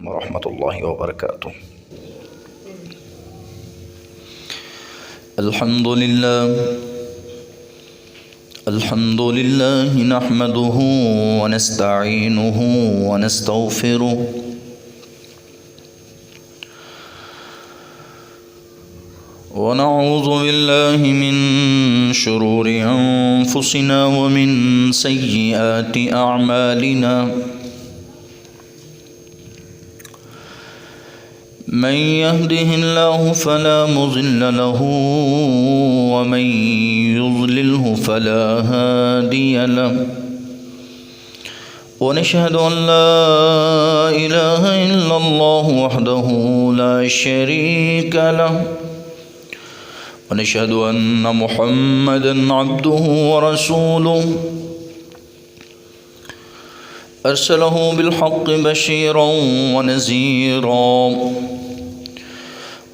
ورحمة الله وبركاته. الحمد لله نحمده ونستعينه ونستغفره ونعوذ بالله من شرور أنفسنا ومن سيئات أعمالنا. من يهده الله فلا مضل له ومن يضلله فلا هادي له. ونشهد أن لا إله إلا الله وحده لا شريك له. ونشهد أن محمدا عبده ورسوله أرسله بالحق بشيرا ونذيرا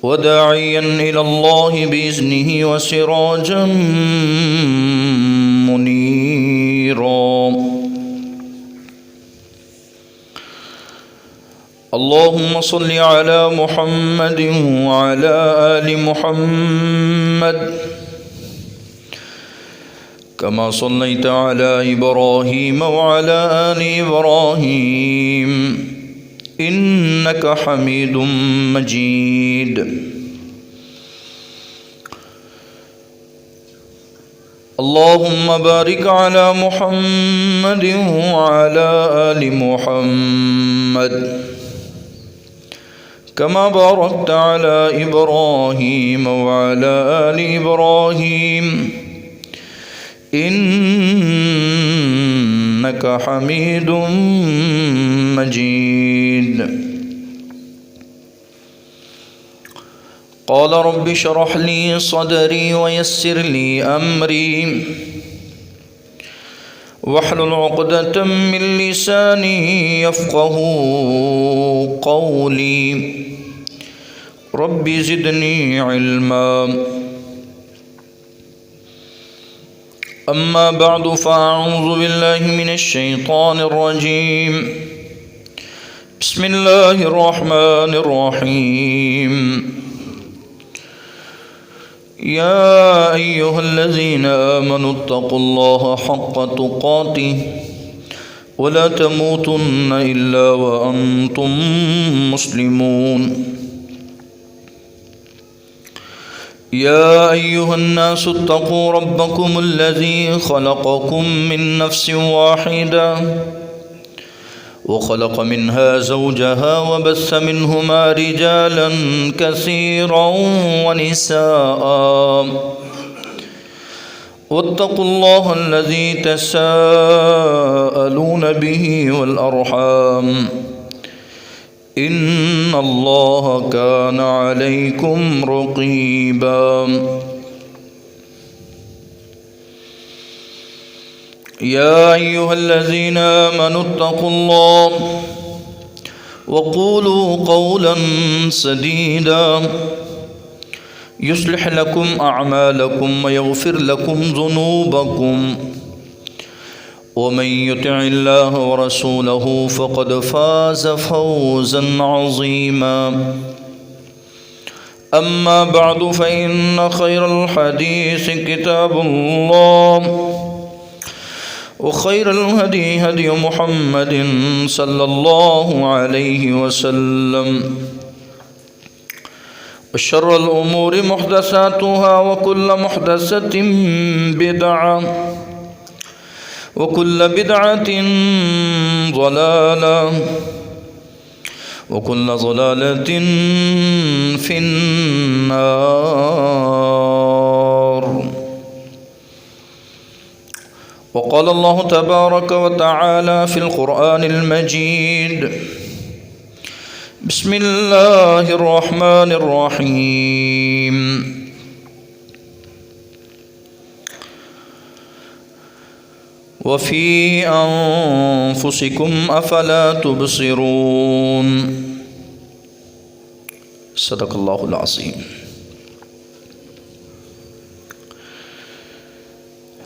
وداعيا إلى الله بإذنه وسراجا منيرا. اللهم صل على محمد وعلى آل محمد كما صليت على إبراهيم وعلى آل إبراهيم إنك حميد مجيد. اللهم بارك على محمد وعلى آل محمد كما باركت على إبراهيم وعلى آل إبراهيم إنك حميد مجيد. قال رب اشرح لي صدري ويسر لي أمري واحلل عقدة من لساني يفقه قولي. رب زدني علما. أما بعد فأعوذ بالله من الشيطان الرجيم. بسم الله الرحمن الرحيم. يا أيها الذين آمنوا اتقوا الله حق تقاته ولا تموتن إلا وأنتم مسلمون. يا أيها الناس اتقوا ربكم الذي خلقكم من نفس واحدة وخلق منها زوجها وبث منهما رجالا كثيرا ونساء واتقوا الله الذي تساءلون به والأرحام إن الله كان عليكم رقيبا. يا أيها الذين آمنوا اتقوا الله وقولوا قولا سديدا يصلح لكم أعمالكم ويغفر لكم ذنوبكم ومن يطع الله ورسوله فقد فاز فوزا عظيما. أما بعد فإن خير الحديث كتاب الله وخير الهدي هدي محمد صلى الله عليه وسلم وشر الأمور محدثاتها وكل محدثة بدعة وكل بدعة ضلالة وكل ضلالة في النار. وقال الله تبارك وتعالى في القرآن المجيد. بسم الله الرحمن الرحيم. وفي أنفسكم أفلا تبصرون. صدق الله العظيم.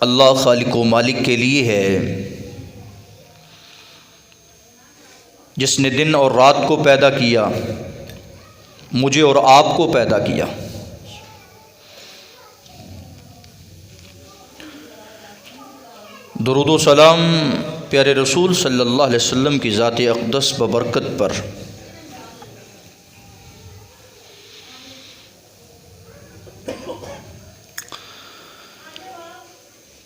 اللہ خالق و مالک کے لیے ہے جس نے دن اور رات کو پیدا کیا، مجھے اور آپ کو پیدا کیا۔ درود و سلام پیارے رسول صلی اللہ علیہ وسلم کی ذات اقدس ببرکت پر۔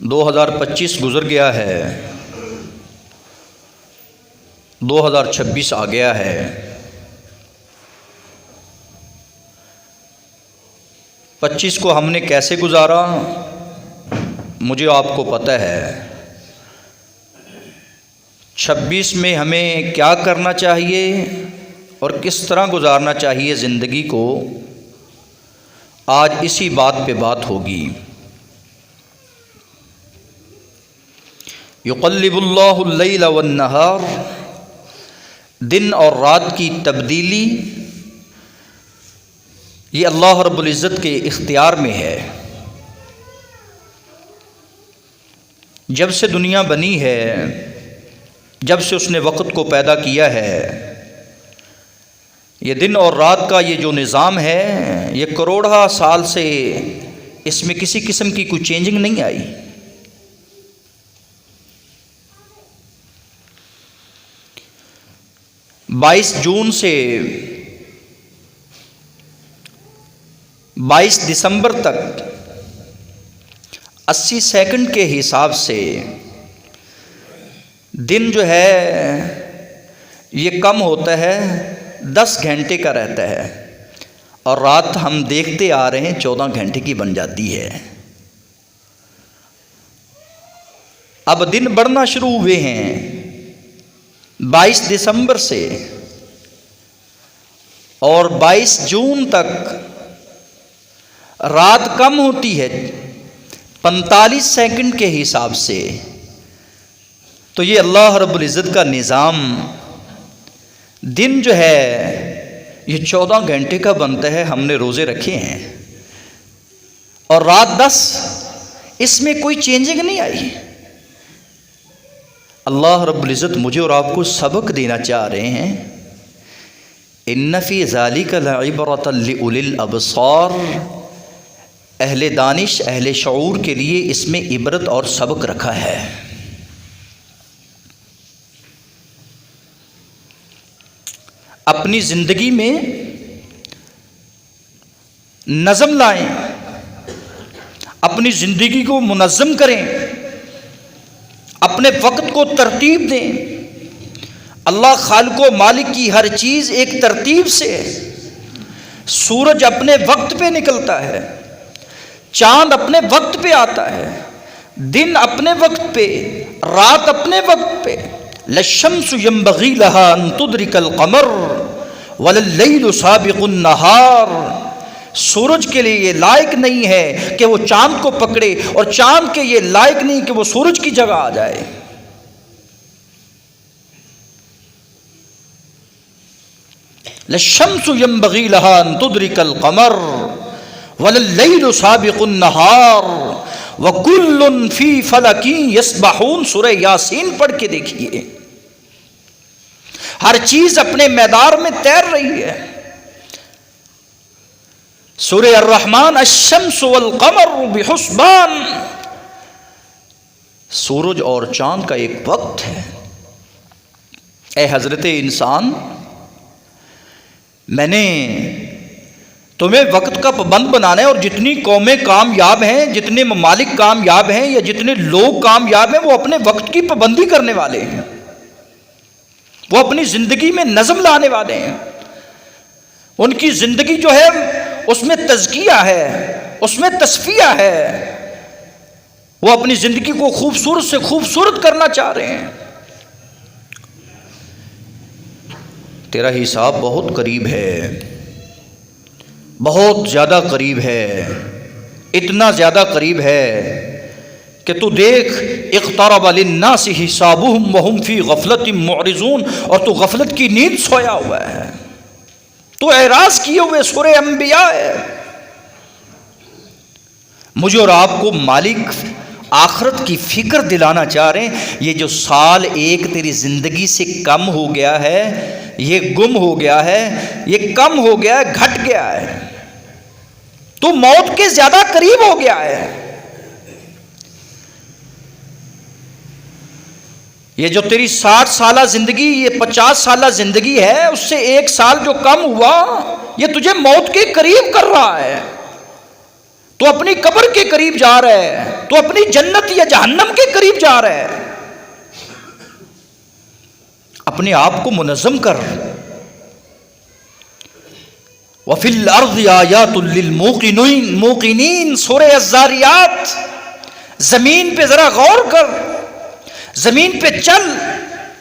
2025 گزر گیا ہے، 2026 آ گیا ہے۔ پچیس کو ہم نے کیسے گزارا مجھے آپ کو پتہ ہے۔ 26 میں ہمیں کیا کرنا چاہیے اور کس طرح گزارنا چاہیے زندگی کو، آج اسی بات پہ بات ہوگی۔ یقلب اللہ اللیل والنہار، دن اور رات کی تبدیلی یہ اللہ رب العزت کے اختیار میں ہے۔ جب سے دنیا بنی ہے، جب سے اس نے وقت کو پیدا کیا ہے، یہ دن اور رات کا یہ جو نظام ہے، یہ کروڑہ سال سے اس میں کسی قسم کی کوئی چینجنگ نہیں آئی۔ بائیس جون سے 22 دسمبر تک 80 سیکنڈ کے حساب سے دن جو ہے یہ کم ہوتا ہے، 10 گھنٹے کا رہتا ہے، اور رات ہم دیکھتے آ رہے ہیں 14 گھنٹے کی بن جاتی ہے۔ اب دن بڑھنا شروع ہوئے ہیں 22 دسمبر سے، اور 22 جون تک رات کم ہوتی ہے 45 سیکنڈ کے حساب سے۔ تو یہ اللہ رب العزت کا نظام، دن جو ہے یہ 14 گھنٹے کا بنتا ہے، ہم نے روزے رکھے ہیں، اور رات 10، اس میں کوئی چینجنگ نہیں آئی۔ اللہ رب العزت مجھے اور آپ کو سبق دینا چاہ رہے ہیں، ان فی ذالک لعبرۃ لأولی الابصار، اہل دانش اہل شعور کے لیے اس میں عبرت اور سبق رکھا ہے۔ اپنی زندگی میں نظم لائیں، اپنی زندگی کو منظم کریں، اپنے وقت کو ترتیب دیں۔ اللہ خالق و مالک کی ہر چیز ایک ترتیب سے ہے۔ سورج اپنے وقت پہ نکلتا ہے، چاند اپنے وقت پہ آتا ہے، دن اپنے وقت پہ، رات اپنے وقت پہ۔ للشمس ينبغي لها ان تدرك القمر وللليل سابق النهار، سورج کے لیے یہ لائق نہیں ہے کہ وہ چاند کو پکڑے، اور چاند کے یہ لائق نہیں کہ وہ سورج کی جگہ آ جائے۔ للشمس ينبغي لها ان تدرك القمر وللليل سابق النهار وكل في فلك يسبحون، سورہ یاسین پڑھ کے دیکھیے، ہر چیز اپنے میدان میں تیر رہی ہے۔ سورہ الرحمن الشمس والقمر بحسبان، سورج اور چاند کا ایک وقت ہے۔ اے حضرت انسان، میں نے تمہیں وقت کا پابند بنانا ہے، اور جتنی قومیں کامیاب ہیں، جتنے ممالک کامیاب ہیں، یا جتنے لوگ کامیاب ہیں، وہ اپنے وقت کی پابندی کرنے والے ہیں، وہ اپنی زندگی میں نظم لانے والے ہیں۔ ان کی زندگی جو ہے اس میں تزکیہ ہے، اس میں تصفیہ ہے، وہ اپنی زندگی کو خوبصورت سے خوبصورت کرنا چاہ رہے ہیں۔ تیرا حساب بہت قریب ہے، بہت زیادہ قریب ہے، اتنا زیادہ قریب ہے کہ تو دیکھ، اقترب للناس حسابهم وهم فی غفلت معرضون، اور تو غفلت کی نیند سویا ہوا ہے، تو اعراض کیے ہوئے سورہ انبیاء ہے۔ مجھے اور آپ کو مالک آخرت کی فکر دلانا چاہ رہے ہیں. یہ جو سال ایک تیری زندگی سے کم ہو گیا ہے، یہ گم ہو گیا ہے، یہ کم ہو گیا ہے، گھٹ گیا ہے، تو موت کے زیادہ قریب ہو گیا ہے. یہ جو تیری 60 سالہ زندگی، یہ 50 سالہ زندگی ہے، اس سے ایک سال جو کم ہوا یہ تجھے موت کے قریب کر رہا ہے. تو اپنی قبر کے قریب جا رہا ہے، تو اپنی جنت یا جہنم کے قریب جا رہا ہے. اپنے آپ کو منظم کر. وَفِي الْأَرْضِ آيَاتٌ لِّلْمُوقِنِينَ، سورہ الذاریات. زمین پہ ذرا غور کر، زمین پہ چل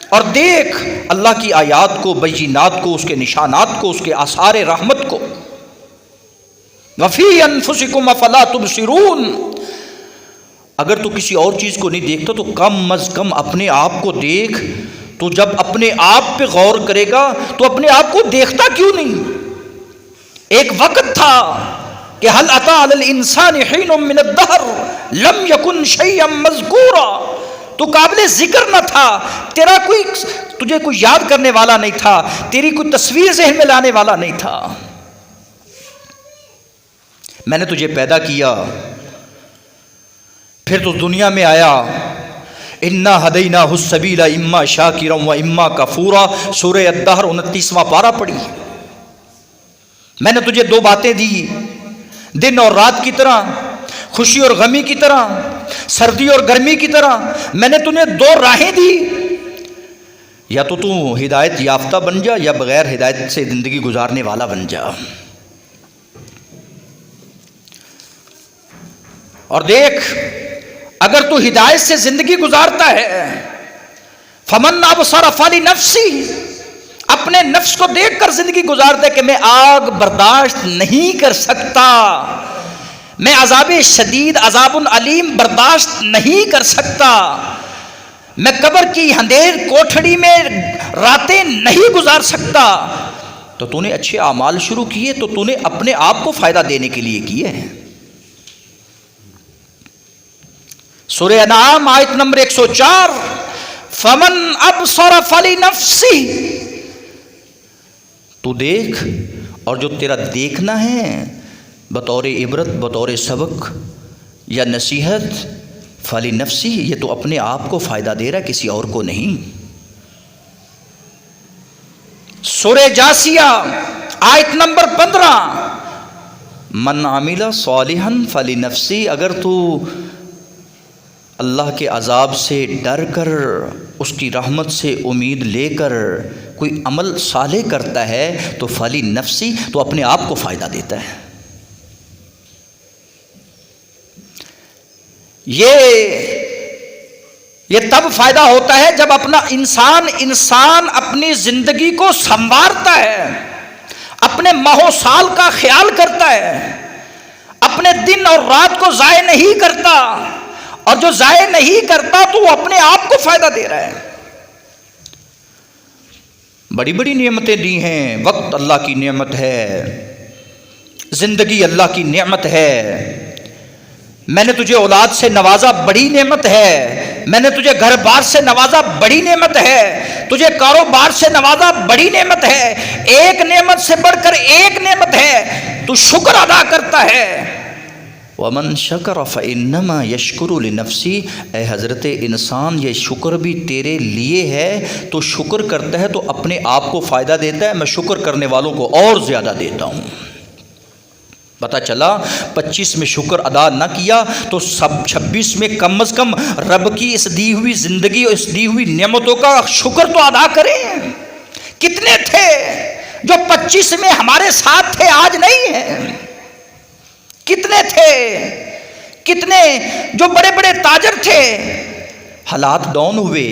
اور دیکھ اللہ کی آیات کو، بینات کو، اس کے نشانات کو، اس کے آثار رحمت کو. وَفِي أَنفُسِكُمْ أَفَلَا تُبْصِرُونَ، اگر تو کسی اور چیز کو نہیں دیکھتا تو کم از کم اپنے آپ کو دیکھ. تو جب اپنے آپ پہ غور کرے گا تو اپنے آپ کو دیکھتا کیوں نہیں؟ ایک وقت تھا کہ هل أتى على الإنسان حين من الدهر لم يكن شيئا مذكورا، تو قابل ذکر نہ تھا، تیرا کوئی، تجھے کوئی یاد کرنے والا نہیں تھا، تیری کوئی تصویر ذہن میں لانے والا نہیں تھا. میں نے تجھے پیدا کیا، پھر تو دنیا میں آیا. انا ہدیناہ السبیل اما شاکرا و اما کفورا، سورہ الدہر 29واں پارہ پڑھی. میں نے تجھے دو باتیں دی، دن اور رات کی طرح، خوشی اور غمی کی طرح، سردی اور گرمی کی طرح. میں نے تجھے دو راہیں دی، یا تو ہدایت یافتہ بن جا یا بغیر ہدایت سے زندگی گزارنے والا بن جا. اور دیکھ، اگر تو ہدایت سے زندگی گزارتا ہے، فمن ابصر فلنفسہ، اپنے نفس کو دیکھ کر زندگی گزارتا ہے کہ میں آگ برداشت نہیں کر سکتا، میں عذاب شدید، عذاب علیم برداشت نہیں کر سکتا، میں قبر کی اندھیر کوٹھڑی میں راتیں نہیں گزار سکتا، تو نے اچھے اعمال شروع کیے تو نے اپنے آپ کو فائدہ دینے کے لیے کیے ہیں. سورہ انعام آیت نمبر 104، فمن ابصر فلنفسہ، تو دیکھ، اور جو تیرا دیکھنا ہے بطور عبرت، بطور سبق یا نصیحت، فلنفسہ، یہ تو اپنے آپ کو فائدہ دے رہا ہے، کسی اور کو نہیں. سورہ جاسیہ آیت نمبر 15، من عمل صالحا فلنفسہ، اگر تو اللہ کے عذاب سے ڈر کر، اس کی رحمت سے امید لے کر کوئی عمل صالح کرتا ہے تو فلنفسہ، تو اپنے آپ کو فائدہ دیتا ہے. یہ تب فائدہ ہوتا ہے جب اپنا انسان اپنی زندگی کو سنوارتا ہے، اپنے ماہ و سال کا خیال کرتا ہے، اپنے دن اور رات کو ضائع نہیں کرتا، اور جو ضائع نہیں کرتا تو وہ اپنے آپ کو فائدہ دے رہا ہے. بڑی بڑی نعمتیں دی ہیں، وقت اللہ کی نعمت ہے، زندگی اللہ کی نعمت ہے. میں نے تجھے اولاد سے نوازا، بڑی نعمت ہے. میں نے تجھے گھر بار سے نوازا، بڑی نعمت ہے. تجھے کاروبار سے نوازا، بڑی نعمت ہے. ایک نعمت سے بڑھ کر ایک نعمت ہے، تو شکر ادا کرتا ہے. وَمَن شَكَرَ فَإِنَّمَا يَشْكُرُ لِنَفْسِهِ، اے حضرت انسان، یہ شکر بھی تیرے لیے ہے، تو شکر کرتا ہے تو اپنے آپ کو فائدہ دیتا ہے. میں شکر کرنے والوں کو اور زیادہ دیتا ہوں. پتہ چلا 25 میں شکر ادا نہ کیا تو 26 میں کم از کم رب کی اس دی ہوئی زندگی اور اس دی ہوئی نعمتوں کا شکر تو ادا کریں. کتنے تھے جو 25 میں ہمارے ساتھ تھے، آج نہیں ہیں؟ کتنے تھے، کتنے جو بڑے بڑے تاجر تھے، حالات ڈاؤن ہوئے،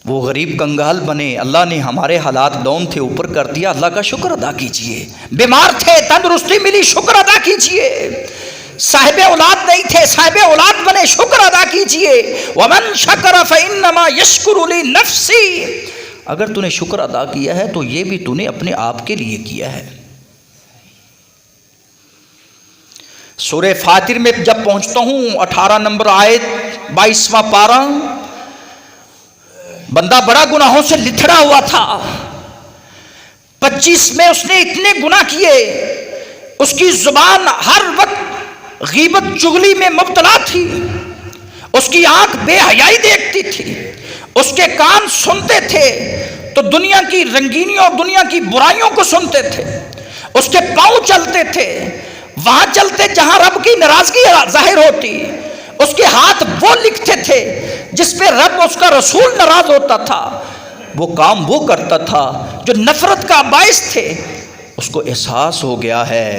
وہ غریب کنگال بنے. اللہ نے ہمارے حالات ڈاؤن تھے، اوپر کر دیا. اللہ کا شکر ادا کیجئے. بیمار تھے، تندرستی ملی، شکر ادا کیجئے. صاحب اولاد نہیں تھے، صاحب اولاد بنے، شکر ادا کیجئے. وَمَن شَكَرَ فَإِنَّمَا يَشْكُرُ لِنَفْسِهِ، اگر تو نے شکر ادا کیا ہے تو یہ بھی تو نے اپنے آپ کے لیے کیا ہے. سورہ فاتر میں جب پہنچتا ہوں 18 نمبر آیت 22واں پارہ، بندہ بڑا گناہوں سے لتھڑا ہوا تھا، 25 میں اس نے اتنے گناہ کیے، اس کی زبان ہر وقت غیبت چغلی میں مبتلا تھی، اس کی آنکھ بے حیائی دیکھتی تھی، اس کے کان سنتے تھے تو دنیا کی رنگینیوں، دنیا کی برائیوں کو سنتے تھے، اس کے پاؤں چلتے تھے وہاں چلتے جہاں رب کی ناراضگی ظاہر ہوتی، اس کے ہاتھ وہ لکھتے تھے جس پہ رب اس کا رسول ناراض ہوتا تھا، وہ کام وہ کرتا تھا جو نفرت کا باعث تھے۔ اس کو احساس ہو گیا ہے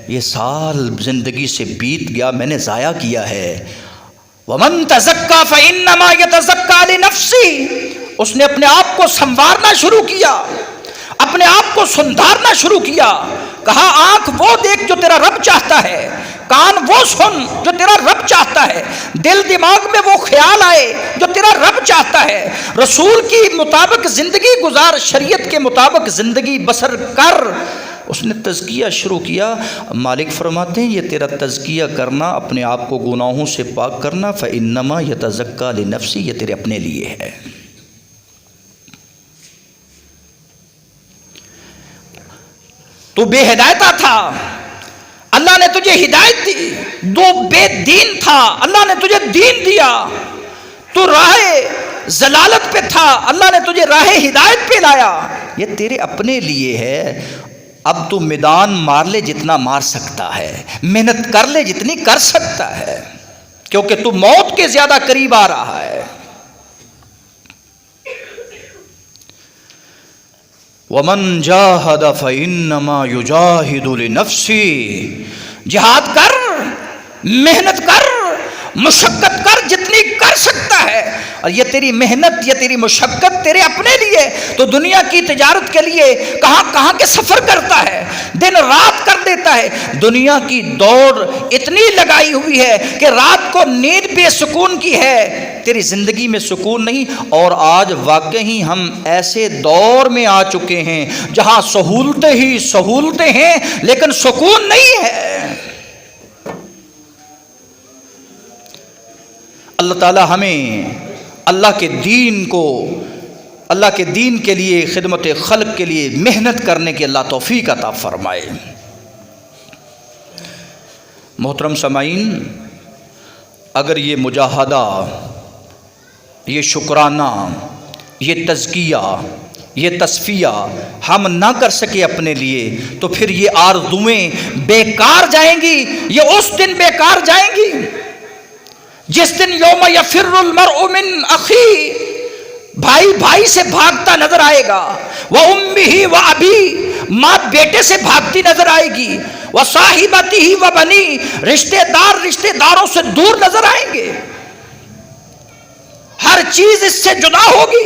یہ سال زندگی سے بیت گیا، میں نے ضائع کیا ہے۔ وَمَن تَزَكَّىٰ فَإِنَّمَا يَتَزَكَّىٰ لِنَفْسِهِ، اس نے اپنے آپ کو سنوارنا شروع کیا، اپنے آپ کو سندھارنا شروع کیا۔ کہا آنکھ وہ دیکھ جو تیرا رب چاہتا ہے، کان وہ سن جو تیرا رب چاہتا ہے، دل دماغ میں وہ خیال آئے جو تیرا رب چاہتا ہے، رسول کی مطابق زندگی گزار، شریعت کے مطابق زندگی بسر کر۔ اس نے تزکیہ شروع کیا۔ مالک فرماتے ہیں یہ تیرا تزکیہ کرنا، اپنے آپ کو گناہوں سے پاک کرنا، فَإِنَّمَا يَتَزَكَّىٰ لِنَفْسِهِ، یہ تیرے اپنے لیے ہے۔ تو بے ہدایتہ تھا، اللہ نے تجھے ہدایت دی، دو بے دین تھا، اللہ نے تجھے دین دیا، تو راہ ضلالت پہ تھا، اللہ نے تجھے راہ ہدایت پہ لایا، یہ تیرے اپنے لیے ہے۔ اب تو میدان مار لے جتنا مار سکتا ہے، محنت کر لے جتنی کر سکتا ہے، کیونکہ تو موت کے زیادہ قریب آ رہا ہے۔ وَمَن جَاهَدَ فَإِنَّمَا يُجَاهِدُ لِنَفْسِهِ، جہاد کر، محنت کر، مشقت کر جتنی کر سکتا ہے، اور یہ تیری محنت، یہ تیری مشقت تیرے اپنے لیے۔ تو دنیا کی تجارت کے لیے کہاں کہاں کے سفر کرتا ہے، دن رات کر دیتا ہے، دنیا کی دوڑ اتنی لگائی ہوئی ہے کہ رات کو نیند بے سکون کی ہے، تیری زندگی میں سکون نہیں۔ اور آج واقعی ہم ایسے دور میں آ چکے ہیں جہاں سہولتیں ہی سہولتیں ہیں لیکن سکون نہیں ہے۔ اللہ تعالی ہمیں اللہ کے دین کو، اللہ کے دین کے لیے، خدمت خلق کے لیے محنت کرنے کی اللہ توفیق عطا فرمائے۔ محترم سامعین، اگر یہ مجاہدہ، یہ شکرانہ، یہ تزکیہ، یہ تصفیہ ہم نہ کر سکے اپنے لیے تو پھر یہ آرزوئیں بیکار جائیں گی، یہ اس دن بیکار جائیں گی جس دن یوم یفر المرء من اخیہ، بھائی بھائی سے بھاگتا نظر آئے گا، وَأُمِّهِ وَأَبِيهِ، ماں بیٹے سے بھاگتی نظر آئے گی، وَصَاحِبَتِهِ وَبَنِيهِ، رشتے دار رشتے داروں سے دور نظر آئیں گے، ہر چیز اس سے جدا ہوگی۔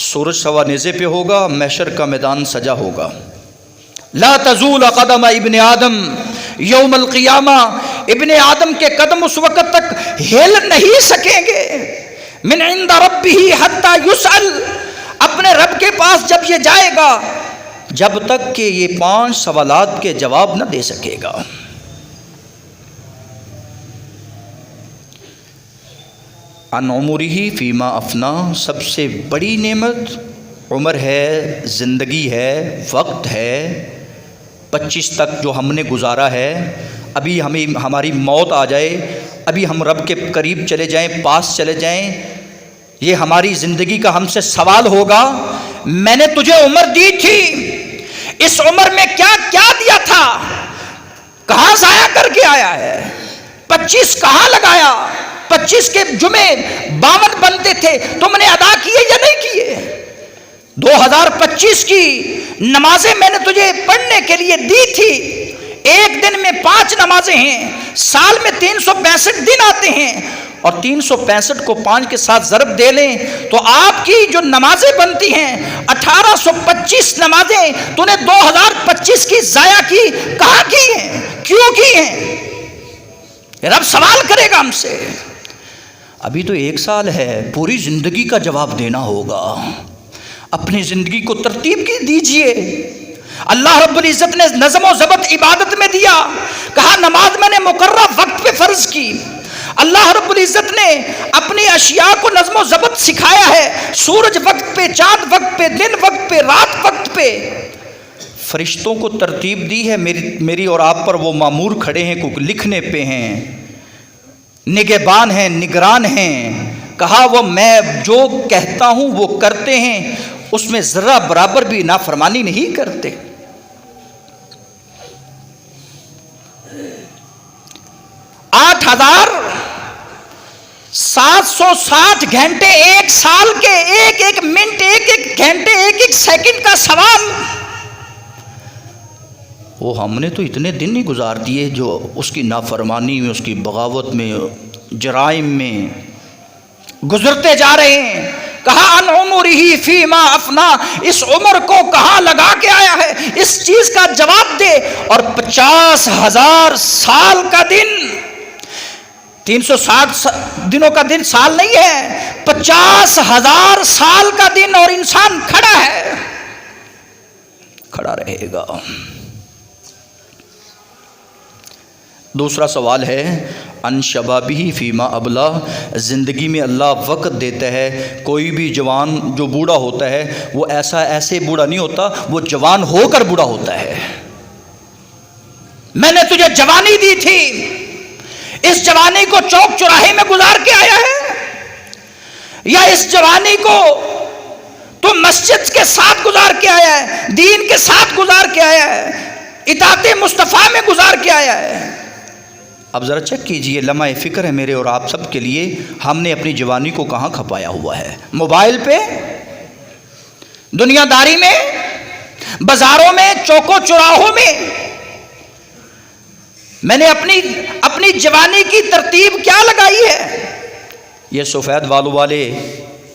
سورج سوا نیزے پہ ہوگا، محشر کا میدان سجا ہوگا۔ لا تزول قدم ابن آدم یوم القیامہ، ابن آدم کے قدم اس وقت تک ہل نہیں سکیں گے، من عند ربہ حتی یسأل، اپنے رب کے پاس جب یہ جائے گا جب تک کہ یہ 5 سوالات کے جواب نہ دے سکے گا۔ عن عمرہ فیما افنا، سب سے بڑی نعمت عمر ہے، زندگی ہے، وقت ہے۔ 25 تک جو ہم نے گزارا ہے، ابھی ہماری موت آ جائے، ابھی ہم رب کے قریب چلے جائیں، پاس چلے جائیں، یہ ہماری زندگی کا ہم سے سوال ہوگا۔ میں نے تجھے عمر دی تھی، اس عمر میں کیا کیا دیا تھا، کہاں ضائع کر کے آیا ہے، 25 کہاں لگایا، 25 کے جمعے 52 بنتے تھے، تم نے ادا کیے یا نہیں کیے؟ 2025 کی نمازیں میں نے تجھے پڑھنے کے لیے دی تھی، ایک دن میں 5 نمازیں ہیں، سال میں 365 دن آتے ہیں، اور 365 کو 5 کے ساتھ ضرب دے لیں تو آپ کی جو نمازیں بنتی ہیں 1825 نمازیں تو نے 2025 کی ضائع کی، کہاں کی ہیں، کیوں کی ہیں؟ رب سوال کرے گا ہم سے۔ ابھی تو 1 سال ہے، پوری زندگی کا جواب دینا ہوگا۔ اپنی زندگی کو ترتیب کی دیجئے، اللہ رب العزت نے نظم و ضبط عبادت میں دیا، کہا نماز میں نے مقررہ وقت پہ فرض کی۔ اللہ رب العزت نے اپنی اشیاء کو نظم و ضبط سکھایا ہے، سورج وقت پہ، چاند وقت پہ، دن وقت پہ، رات وقت پہ۔ فرشتوں کو ترتیب دی ہے، میری اور آپ پر وہ مامور کھڑے ہیں، کوئی لکھنے پہ ہیں، نگہبان ہیں، نگران ہیں۔ کہا وہ میں جو کہتا ہوں وہ کرتے ہیں، اس میں ذرہ برابر بھی نافرمانی نہیں کرتے۔ 8760 گھنٹے، ایک سال کے ایک ایک منٹ، ایک ایک گھنٹے، ایک ایک سیکنڈ کا سوال، وہ ہم نے تو اتنے دن ہی گزار دیے جو اس کی نافرمانی میں، اس کی بغاوت میں، جرائم میں گزرتے جا رہے ہیں۔ کہا ان عمرہ فیما افنا، اس عمر کو کہاں لگا کے آیا ہے، اس چیز کا جواب دے۔ اور 50,000 سال کا دن، 360 دنوں کا دن سال نہیں ہے، 50,000 سال کا دن، اور انسان کھڑا ہے، کھڑا رہے گا۔ دوسرا سوال ہے ان شبابہ فیما ابلا، زندگی میں اللہ وقت دیتا ہے۔ کوئی بھی جوان جو بوڑھا ہوتا ہے وہ ایسے بوڑھا نہیں ہوتا، وہ جوان ہو کر بوڑھا ہوتا ہے۔ میں نے تجھے جوانی دی تھی، اس جوانی کو چوک چوراہے میں گزار کے آیا ہے، یا اس جوانی کو تو مسجد کے ساتھ گزار کے آیا ہے، دین کے ساتھ گزار کے آیا ہے، اطاعت مصطفیٰ میں گزار کے آیا ہے؟ اب ذرا چیک کیجئے، لمحہ فکر ہے میرے اور آپ سب کے لیے، ہم نے اپنی جوانی کو کہاں کھپایا ہوا ہے؟ موبائل پہ، دنیا داری میں، بازاروں میں، چوکوں چوراہوں میں۔ میں نے اپنی جوانی کی ترتیب کیا لگائی ہے؟ یہ سفید بالوں والے،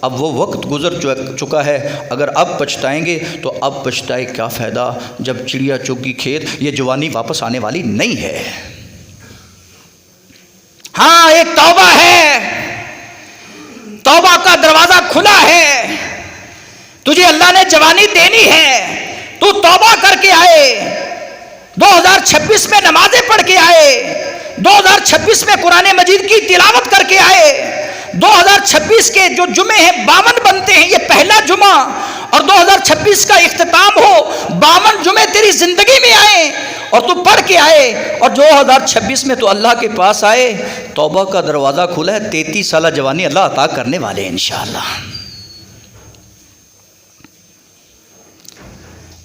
اب وہ وقت گزر چکا ہے، اگر اب پچھتائیں گے تو اب پچھتائے کیا فائدہ، جب چڑیا چگ گئی کھیت۔ یہ جوانی واپس آنے والی نہیں ہے۔ ہاں ایک توبہ ہے، توبہ کا دروازہ کھلا ہے، تجھے اللہ نے جوانی دینی ہے، تو توبہ کر کے آئے، 2026 میں نمازیں پڑھ کے آئے، 2026 میں قرآن مجید کی تلاوت کر کے آئے، 2026 کے جو جمعے ہیں 52 بنتے ہیں، یہ پہلا جمعہ، اور 2026 کا اختتام ہو، 52 جمعے تیری زندگی میں آئے اور تو پڑھ کے آئے، اور 2026 میں تو اللہ کے پاس آئے، توبہ کا دروازہ کھلا ہے، 33 سالہ جوانی اللہ عطا کرنے والے ہیں انشاءاللہ۔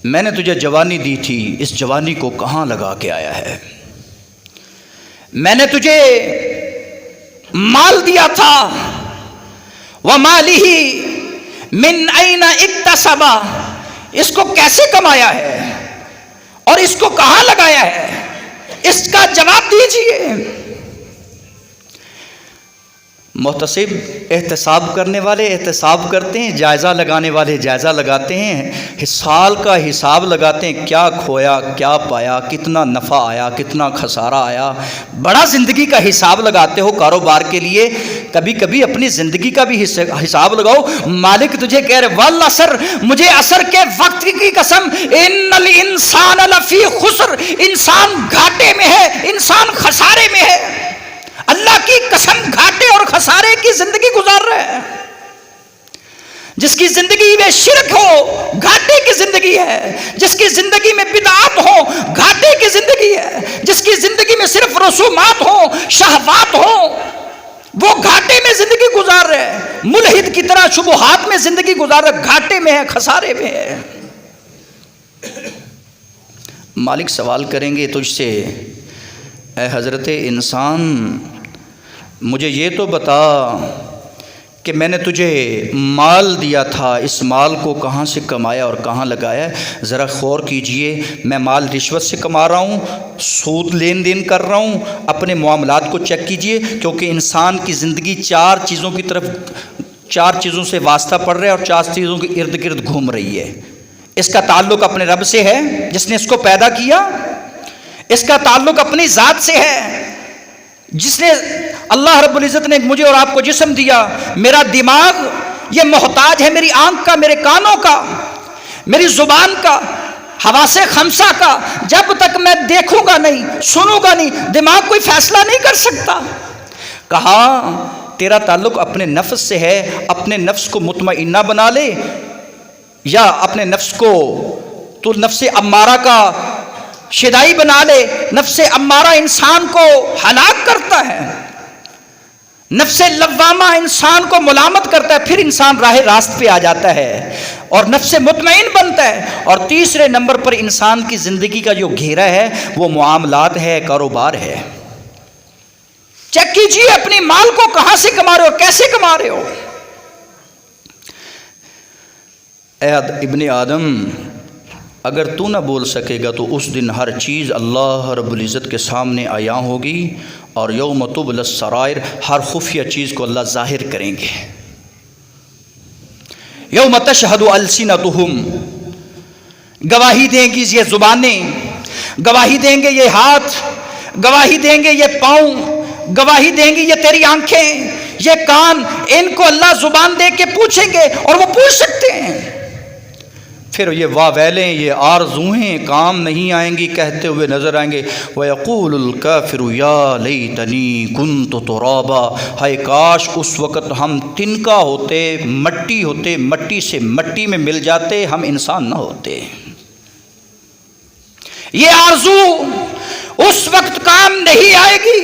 میں نے تجھے جوانی دی تھی، اس جوانی کو کہاں لگا کے آیا ہے؟ میں نے تجھے مال دیا تھا، وَمَالِهِ مِنْ أَيْنَ اكْتَسَبَ، اس کو کیسے کمایا ہے اور اس کو کہاں لگایا ہے؟ اس کا جواب دیجئے۔ محتسب احتساب کرنے والے احتساب کرتے ہیں، جائزہ لگانے والے جائزہ لگاتے ہیں، سال کا حساب لگاتے ہیں، کیا کھویا، کیا پایا، کتنا نفع آیا، کتنا خسارہ آیا۔ بڑا زندگی کا حساب لگاتے ہو کاروبار کے لیے، کبھی کبھی اپنی زندگی کا بھی حساب لگاؤ۔ مالک تجھے کہہ رہے والعصر، مجھے عصر کے وقت کی قسم، ان الانسان لفی خسر، انسان گھاٹے میں ہے، انسان خسارے میں ہے۔ اللہ کی قسم گھاٹے اور خسارے کی زندگی گزار رہے ہیں۔ جس کی زندگی میں شرک ہو گھاٹے کی زندگی ہے، جس کی زندگی میں بدعات ہو گھاٹے کی زندگی ہے، جس کی زندگی میں صرف رسومات ہو، شہوات ہو، وہ گھاٹے میں زندگی گزار رہے ہیں۔ ملحد کی طرح شبہات میں زندگی گزار رہے، گھاٹے میں ہے، خسارے میں ہے۔ مالک سوال کریں گے تجھ سے، اے حضرت انسان، مجھے یہ تو بتا کہ میں نے تجھے مال دیا تھا، اس مال کو کہاں سے کمایا اور کہاں لگایا؟ ذرا غور کیجئے، میں مال رشوت سے کما رہا ہوں، سود لین دین کر رہا ہوں؟ اپنے معاملات کو چیک کیجئے، کیونکہ انسان کی زندگی چار چیزوں سے واسطہ پڑ رہا ہے اور 4 چیزوں کے ارد گرد گھوم رہی ہے۔ اس کا تعلق اپنے رب سے ہے جس نے اس کو پیدا کیا، اس کا تعلق اپنی ذات سے ہے جس نے اللہ رب العزت نے مجھے اور آپ کو جسم دیا۔ میرا دماغ یہ محتاج ہے میری آنکھ کا، میرے کانوں کا، میری زبان کا، حواس خمسہ کا جب تک میں دیکھوں گا نہیں، سنوں گا نہیں، دماغ کوئی فیصلہ نہیں کر سکتا۔ کہا تیرا تعلق اپنے نفس سے ہے، اپنے نفس کو مطمئنہ بنا لے، یا اپنے نفس کو تو نفس امارہ کا شدائی بنا لے۔ نفس امارہ انسان کو ہلاک کرتا ہے، نفس لوامہ انسان کو ملامت کرتا ہے، پھر انسان راہ راست پہ آ جاتا ہے اور نفس مطمئن بنتا ہے۔ اور تیسرے نمبر پر انسان کی زندگی کا جو گھیرا ہے وہ معاملات ہے، کاروبار ہے۔ چیک کیجیے اپنی مال کو کہاں سے کما رہے ہو، کیسے کما رہے ہو۔ اے ابن آدم، اگر تو نہ بول سکے گا تو اس دن ہر چیز اللہ رب العزت کے سامنے عیاں ہوگی، اور یوم تبلی السرائر، ہر خفیہ چیز کو اللہ ظاہر کریں گے۔ یوم تشہد السنتہم، گواہی دیں گی یہ زبانیں، گواہی دیں گے یہ ہاتھ، گواہی دیں گے یہ پاؤں، گواہی دیں گی یہ تیری آنکھیں، یہ کان، ان کو اللہ زبان دے کے پوچھیں گے، اور وہ پوچھ سکتے ہیں۔ پھر یہ واویلیں، یہ آرزویں کام نہیں آئیں گی کہتے ہوئے نظر آئیں گے۔ وَيَقُولُ الْكَافِرُ يَا لَيْتَنِي كُنْتُ تُرَابًا، ہائے کاش اس وقت ہم تنکا ہوتے، مٹی ہوتے، مٹی سے مٹی میں مل جاتے، ہم انسان نہ ہوتے۔ یہ آرزو اس وقت کام نہیں آئے گی۔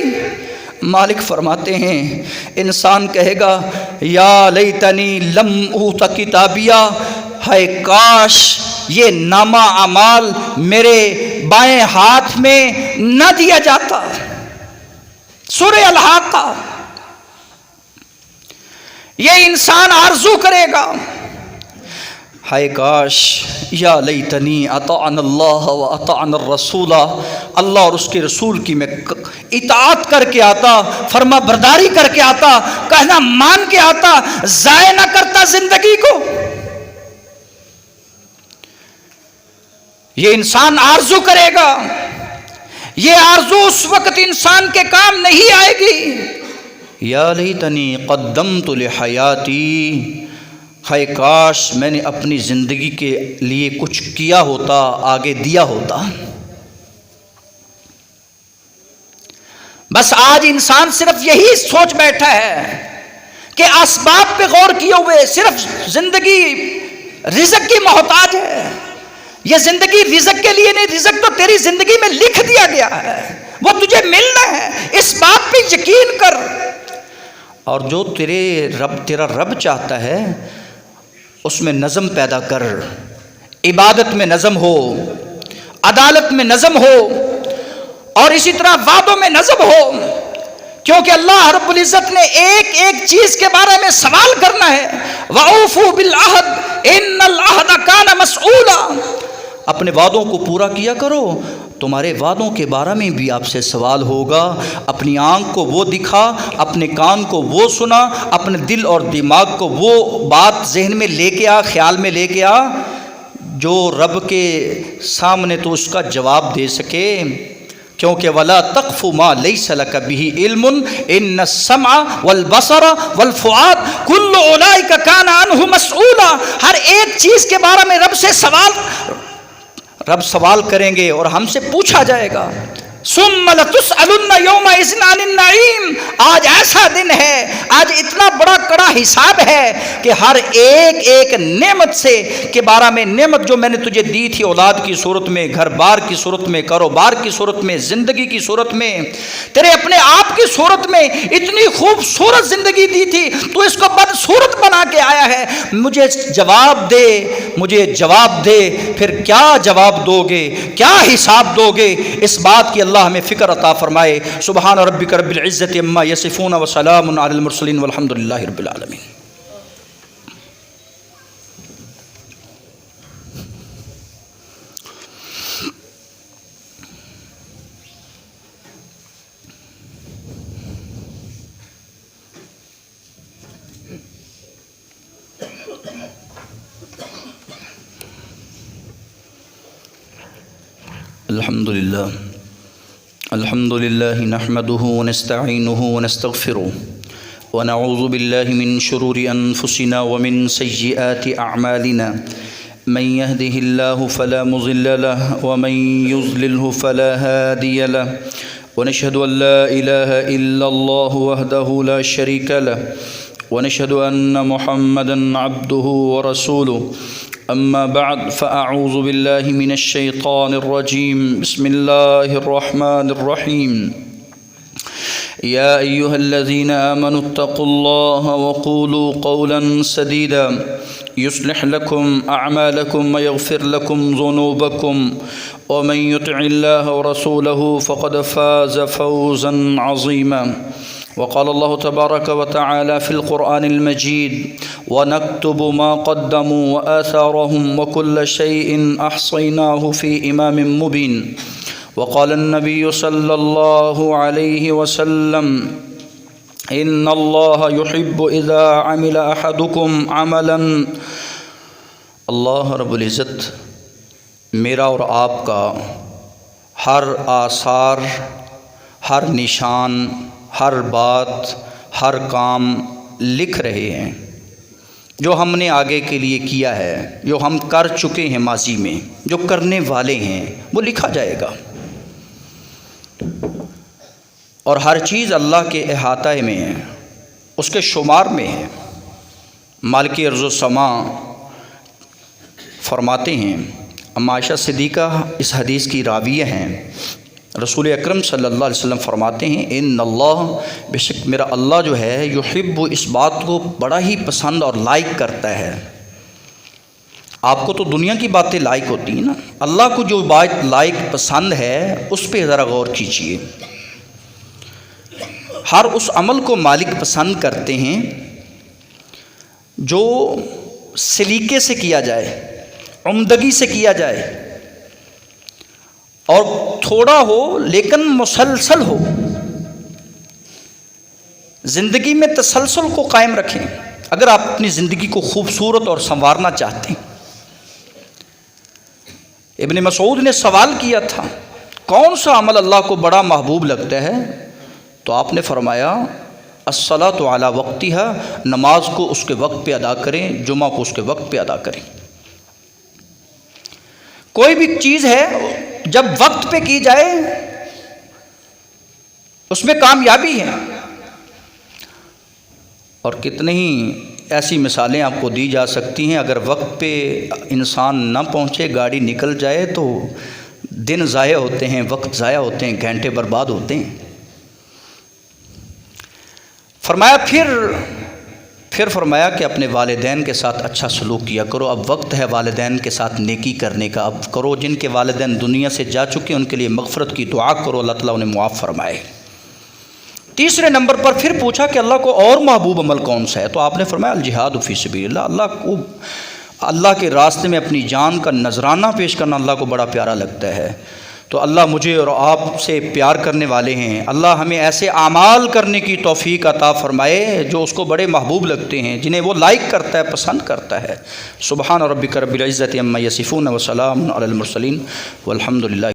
مالک فرماتے ہیں انسان کہے گا یا لیتنی لم اوت کتابیہ، ہائے کاش یہ نامہ اعمال میرے بائیں ہاتھ میں نہ دیا جاتا۔ سورہ الحاقہ، یہ انسان آرزو کرے گا، ہائے کاش یا لیتنی اطعنا اللہ و اطعنا الرسول، اللہ اور اس کے رسول کی میں اطاعت کر کے آتا، فرما برداری کر کے آتا، کہنا مان کے آتا، ضائع نہ کرتا زندگی کو۔ یہ انسان آرزو کرے گا، یہ آرزو اس وقت انسان کے کام نہیں آئے گی۔ یا لیتنی قدمت لحیاتی، ہائے کاش میں نے اپنی زندگی کے لیے کچھ کیا ہوتا، آگے دیا ہوتا۔ بس آج انسان صرف یہی سوچ بیٹھا ہے کہ اسباب پہ غور کیے ہوئے صرف زندگی رزق کی محتاج ہے۔ یہ زندگی رزق کے لیے نہیں، رزق تو تیری زندگی میں لکھ دیا گیا ہے، وہ تجھے ملنا ہے، اس بات پہ یقین کر۔ اور جو تیرا رب چاہتا ہے اس میں نظم پیدا کر، عبادت میں نظم ہو، عدالت میں نظم ہو، اور اسی طرح وعدوں میں نظم ہو، کیونکہ اللہ رب العزت نے ایک ایک چیز کے بارے میں سوال کرنا ہے۔ وَأَوْفُوا بِالْعَهْدِ إِنَّ الْعَهْدَ كَانَ مَسْئُولًا، اپنے وعدوں کو پورا کیا کرو، تمہارے وعدوں کے بارے میں بھی آپ سے سوال ہوگا۔ اپنی آنکھ کو وہ دکھا، اپنے کان کو وہ سنا، اپنے دل اور دماغ کو وہ بات ذہن میں لے کے آ، خیال میں لے کے آ جو رب کے سامنے تو اس کا جواب دے سکے، کیونکہ وَلَا تَقْفُ مَا لَيْسَ لَكَ بِهِ عِلْمٌ إِنَّ السَّمْعَ وَالْبَصَرَ وَالْفُؤَادَ كُلُّ أُولَئِكَ كَانَ عَنْهُ مَسْئُولًا، ہر ایک چیز کے بارے میں رب سوال کریں گے اور ہم سے پوچھا جائے گا۔ ثُمَّ لَتُسْأَلُنَّ يَوْمَئِذٍ عَنِ النَّعِيمِ، آج ایسا دن ہے، آج اتنا بڑا کڑا حساب ہے کہ ہر ایک ایک نعمت سے کے بارے میں، نعمت جو میں نے تجھے دی تھی اولاد کی صورت میں، گھر بار کی صورت میں، کاروبار کی صورت میں، زندگی کی صورت میں، تیرے اپنے آپ کی صورت میں، اتنی خوبصورت زندگی دی تھی، تو اس کو بدصورت بنا کے آیا ہے، مجھے جواب دے، مجھے جواب دے۔ پھر کیا جواب دو گے، کیا حساب دو گے، اس بات کی اللہ ہمیں فکر عطا فرمائے۔ سبحان ربک رب العزت عما یصفون وسلام علی المرسلین والحمد للہ رب العالمین۔ الحمد لله نحمده ونستعينه ونستغفره ونعوذ بالله من شرور أنفسنا ومن سيئات أعمالنا من يهده الله فلا مضل له ومن يضلله فلا هادي له ونشهد أن لا إله إلا الله وحده لا شريك له ونشهد أن محمدًا عبده ورسوله أما بعد فأعوذ بالله من الشيطان الرجيم بسم الله الرحمن الرحيم يا أيها الذين آمنوا اتقوا الله وقولوا قولا سديدا يصلح لكم أعمالكم ويغفر لكم ذنوبكم ومن يطع الله ورسوله فقد فاز فوزا عظيما وقال الله تبارك وتعالى في القرآن المجيد ونكتب ما قدموا وآثارهم وكل شيء أحصيناه في إمام مبين وقال النبي صلى الله عليه وسلم إن الله يحب إذا عمل أحدكم عملا اللہ رب العزت میرا اور آپ کا ہر آثار، ہر نشان، ہر بات، ہر کام لکھ رہے ہیں، جو ہم نے آگے کے لیے کیا ہے، جو ہم کر چکے ہیں ماضی میں، جو کرنے والے ہیں، وہ لکھا جائے گا، اور ہر چیز اللہ کے احاطہ میں ہے، اس کے شمار میں ہے۔ مالک ارض و سما فرماتے ہیں، اما عائشہ صدیقہ اس حدیث کی راویہ ہیں، رسول اکرم صلی اللہ علیہ وسلم فرماتے ہیں ان اللہ، بے شک میرا اللہ جو ہے، یحب، اس بات کو بڑا ہی پسند اور لائک کرتا ہے۔ آپ کو تو دنیا کی باتیں لائک ہوتی ہیں نا، اللہ کو جو بات لائک پسند ہے اس پہ ذرا غور کیجیے۔ ہر اس عمل کو مالک پسند کرتے ہیں جو سلیقے سے کیا جائے، عمدگی سے کیا جائے، اور تھوڑا ہو لیکن مسلسل ہو، زندگی میں تسلسل کو قائم رکھیں۔ اگر آپ اپنی زندگی کو خوبصورت اور سنوارنا چاہتے ہیں، ابن مسعود نے سوال کیا تھا کون سا عمل اللہ کو بڑا محبوب لگتا ہے، تو آپ نے فرمایا الصلاۃ علی وقتها، نماز کو اس کے وقت پہ ادا کریں، جمعہ کو اس کے وقت پہ ادا کریں۔ کوئی بھی چیز ہے جب وقت پہ کی جائے اس میں کامیابی ہے، اور کتنی ہی ایسی مثالیں آپ کو دی جا سکتی ہیں۔ اگر وقت پہ انسان نہ پہنچے، گاڑی نکل جائے تو دن ضائع ہوتے ہیں، وقت ضائع ہوتے ہیں، گھنٹے برباد ہوتے ہیں۔ فرمایا پھر فرمایا کہ اپنے والدین کے ساتھ اچھا سلوک کیا کرو۔ اب وقت ہے والدین کے ساتھ نیکی کرنے کا، اب کرو۔ جن کے والدین دنیا سے جا چکے ان کے لیے مغفرت کی دعا کرو، اللہ تعالیٰ انہیں معاف فرمائے۔ تیسرے نمبر پر پھر پوچھا کہ اللہ کو اور محبوب عمل کون سا ہے، تو آپ نے فرمایا الجہاد فی سبیل اللہ، اللہ کو اللہ کے راستے میں اپنی جان کا نذرانہ پیش کرنا اللہ کو بڑا پیارا لگتا ہے۔ تو اللہ مجھے اور آپ سے پیار کرنے والے ہیں، اللہ ہمیں ایسے اعمال کرنے کی توفیق عطا فرمائے جو اس کو بڑے محبوب لگتے ہیں، جنہیں وہ لائک کرتا ہے، پسند کرتا ہے۔ سبحان ربک رب العزت عما یصفون وسلام علی المرسلین والحمد للہ۔